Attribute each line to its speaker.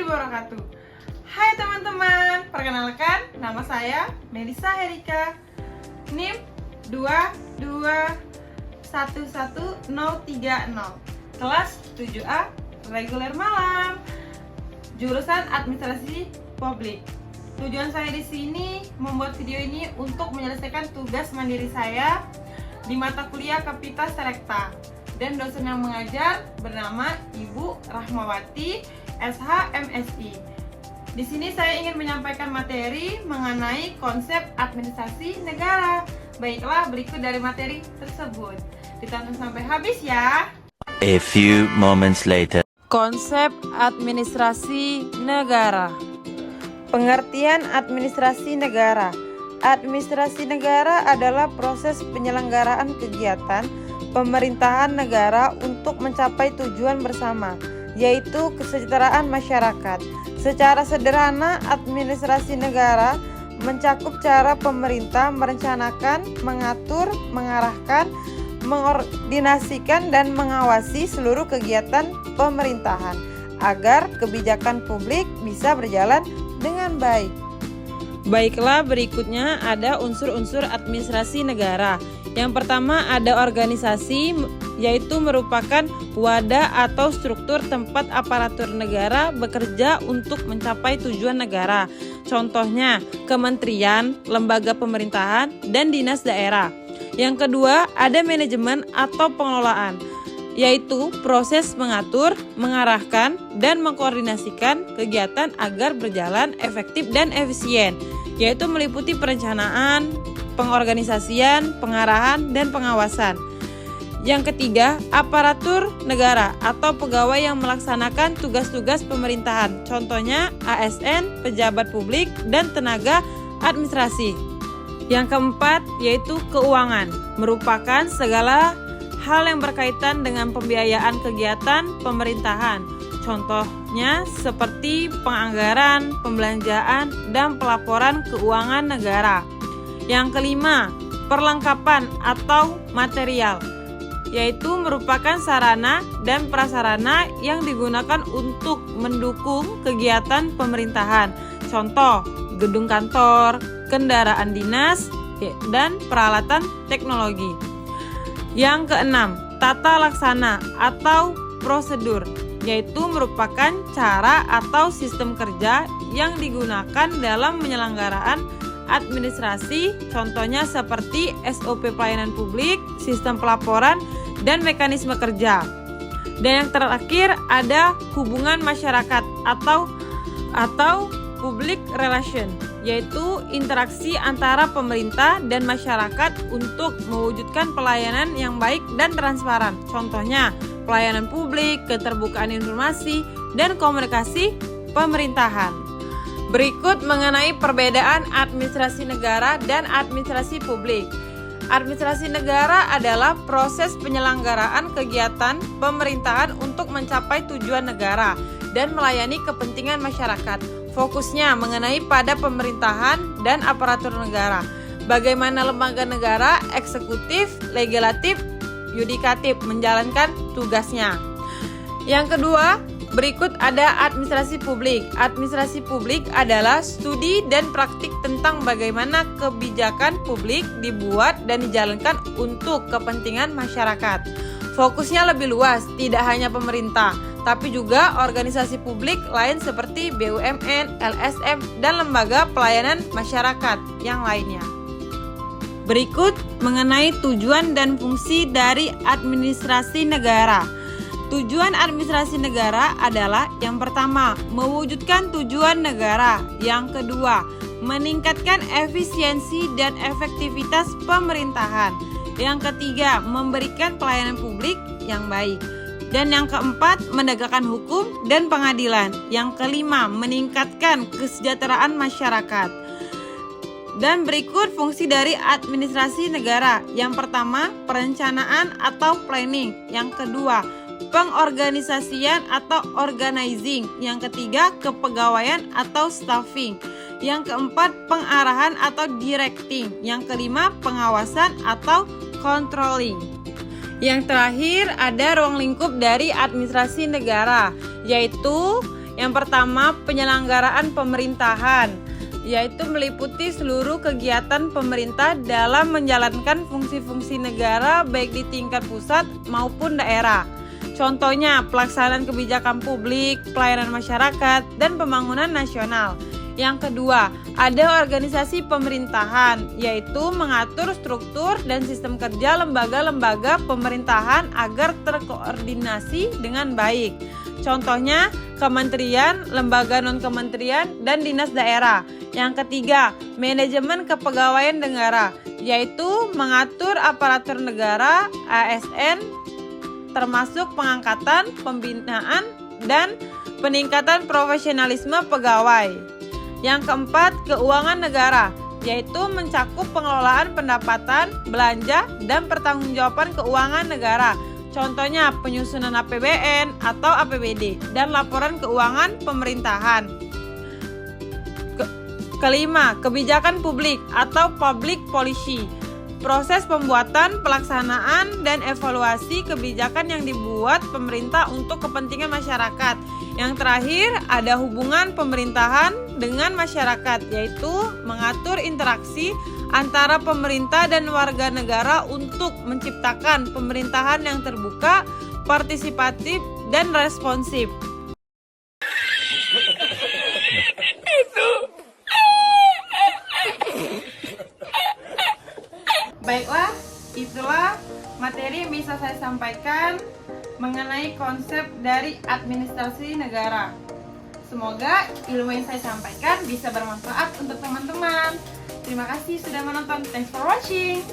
Speaker 1: wabarakatuh. Hai teman-teman, perkenalkan nama saya Melisa Herika, NIM 2211030, kelas 7A reguler malam, jurusan administrasi publik. Tujuan saya di sini membuat video ini untuk menyelesaikan tugas mandiri saya di mata kuliah Kapita Selekta, dan dosen yang mengajar bernama Ibu Rahmawati SH MSI. Di sini saya ingin menyampaikan materi mengenai konsep administrasi negara. Baiklah, berikut dari materi tersebut. Ditonton sampai habis ya.
Speaker 2: A few moments later.
Speaker 3: Konsep administrasi negara. Pengertian administrasi negara. Administrasi negara adalah proses penyelenggaraan kegiatan pemerintahan negara untuk mencapai tujuan bersama, yaitu kesejahteraan masyarakat. Secara sederhana, administrasi negara mencakup cara pemerintah merencanakan, mengatur, mengarahkan, mengordinasikan, dan mengawasi seluruh kegiatan pemerintahan agar kebijakan publik bisa berjalan dengan baik. Baiklah, berikutnya ada unsur-unsur administrasi negara. Yang pertama ada organisasi, yaitu merupakan wadah atau struktur tempat aparatur negara bekerja untuk mencapai tujuan negara. Contohnya, kementerian, lembaga pemerintahan, dan dinas daerah. Yang kedua ada manajemen atau pengelolaan, yaitu proses mengatur, mengarahkan, dan mengkoordinasikan kegiatan agar berjalan efektif dan efisien, yaitu meliputi perencanaan, pengorganisasian, pengarahan, dan pengawasan. Yang ketiga, aparatur negara atau pegawai yang melaksanakan tugas-tugas pemerintahan, contohnya ASN, pejabat publik, dan tenaga administrasi. Yang keempat, yaitu keuangan, merupakan segala hal yang berkaitan dengan pembiayaan kegiatan pemerintahan, contohnya seperti penganggaran, pembelanjaan, dan pelaporan keuangan negara. Yang kelima, perlengkapan atau material, yaitu merupakan sarana dan prasarana yang digunakan untuk mendukung kegiatan pemerintahan, contoh gedung kantor, kendaraan dinas, dan peralatan teknologi. Yang keenam, tata laksana atau prosedur, yaitu merupakan cara atau sistem kerja yang digunakan dalam penyelenggaraan administrasi, contohnya seperti SOP pelayanan publik, sistem pelaporan, dan mekanisme kerja. Dan yang terakhir ada hubungan masyarakat atau public relation, yaitu interaksi antara pemerintah dan masyarakat untuk mewujudkan pelayanan yang baik dan transparan, contohnya pelayanan publik, keterbukaan informasi, dan komunikasi pemerintahan. Berikut mengenai perbedaan administrasi negara dan administrasi publik. Administrasi negara adalah proses penyelenggaraan kegiatan pemerintahan untuk mencapai tujuan negara dan melayani kepentingan masyarakat. Fokusnya mengenai pada pemerintahan dan aparatur negara, bagaimana lembaga negara, eksekutif, legislatif, yudikatif menjalankan tugasnya. Yang kedua, berikut ada administrasi publik. Administrasi publik adalah studi dan praktik tentang bagaimana kebijakan publik dibuat dan dijalankan untuk kepentingan masyarakat. Fokusnya lebih luas, tidak hanya pemerintah, tapi juga organisasi publik lain seperti BUMN, LSM, dan lembaga pelayanan masyarakat yang lainnya. Berikut mengenai tujuan dan fungsi dari administrasi negara. Tujuan administrasi negara adalah yang pertama, mewujudkan tujuan negara. Yang kedua, meningkatkan efisiensi dan efektivitas pemerintahan. Yang ketiga, memberikan pelayanan publik yang baik. Dan yang keempat, menegakkan hukum dan pengadilan. Yang kelima, meningkatkan kesejahteraan masyarakat. Dan berikut fungsi dari administrasi negara. Yang pertama, perencanaan atau planning. Yang kedua, pengorganisasian atau organizing. Yang ketiga, kepegawaian atau staffing. Yang keempat, pengarahan atau directing. Yang kelima, pengawasan atau controlling. Yang terakhir ada ruang lingkup dari administrasi negara, yaitu Yang pertama, penyelenggaraan pemerintahan, yaitu meliputi seluruh kegiatan pemerintah dalam menjalankan fungsi-fungsi negara baik di tingkat pusat maupun daerah. Contohnya, pelaksanaan kebijakan publik, pelayanan masyarakat, dan pembangunan nasional. Yang kedua, ada organisasi pemerintahan, yaitu mengatur struktur dan sistem kerja lembaga-lembaga pemerintahan agar terkoordinasi dengan baik. Contohnya, kementerian, lembaga non-kementerian, dan dinas daerah. Yang ketiga, manajemen kepegawaian negara, yaitu mengatur aparatur negara, ASN, termasuk pengangkatan, pembinaan, dan peningkatan profesionalisme pegawai. Yang keempat, keuangan negara, yaitu mencakup pengelolaan pendapatan, belanja, dan pertanggungjawaban keuangan negara. Contohnya penyusunan APBN atau APBD dan laporan keuangan pemerintahan. Kelima, kebijakan publik atau public policy. Proses pembuatan, pelaksanaan, dan evaluasi kebijakan yang dibuat pemerintah untuk kepentingan masyarakat. Yang terakhir, ada hubungan pemerintahan dengan masyarakat, yaitu mengatur interaksi antara pemerintah dan warga negara untuk menciptakan pemerintahan yang terbuka, partisipatif, dan responsif.
Speaker 1: Baiklah, itulah materi yang bisa saya sampaikan mengenai konsep dari administrasi negara. Semoga ilmu yang saya sampaikan bisa bermanfaat untuk teman-teman. Terima kasih sudah menonton. Thanks for watching.